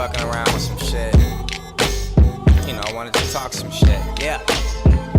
fucking around with some shit. You know, I wanted to talk some shit. Yeah.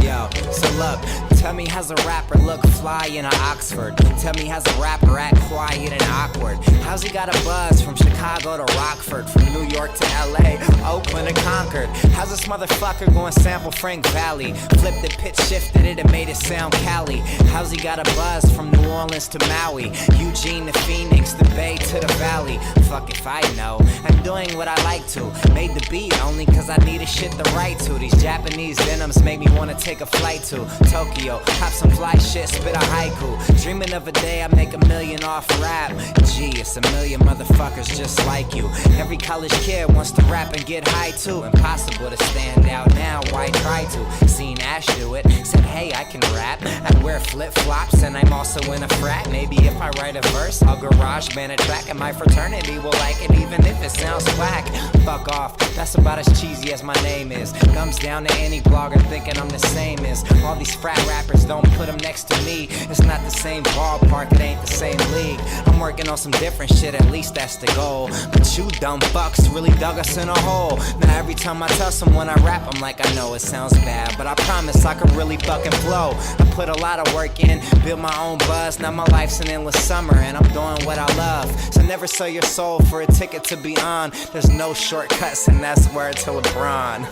Yo, so look, tell me how's a rapper look fly in a Oxford? Tell me how's a rapper act quiet and awkward? How's he got a buzz from Chicago to Rockford, from New York to LA, Oakland to Concord? How's this motherfucker going sample Frank Valley? Flipped it, pitch shifted it and made it sound Cali. How's he got a buzz from New Orleans to Maui, Eugene to Phoenix, the Bay to the Valley? Fuck if I know, I'm doing what I like to. Made the beat only cause I needed shit to write to. These Japanese denims make me wanna take a flight to Tokyo, cop some fly shit, spit a haiku. Dreaming of a day I make $1 million off rap. Gee, it's 1 million motherfuckers just like you. Every college kid wants to rap and get high too. Impossible to stand out now, why try to? Seen Ash do it, said hey I can rap. I wear flip-flops and I'm also in a frat. Maybe if I write a verse, I'll garage band a track and my fraternity will like it even if it sounds whack. Fuck off, that's about as cheesy as my name is. Thumbs down to any blogger thinking I'm the same as all these frat rappers, don't put them next to me. It's not the same ballpark, it ain't the same league. I'm working on some different shit, at least that's the goal. But you dumb fucks really dug us in a hole. Now every time I tell someone I rap, I'm like, I know it sounds bad, but I promise I can really fucking flow. I put a lot of work in, build my own buzz. Now my life's an endless summer and I'm doing what I love. So never sell your soul for a ticket to be on. There's no shortcuts and that's word to LeBron.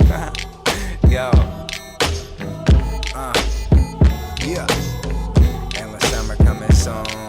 Yo. Yeah. Endless summer coming soon.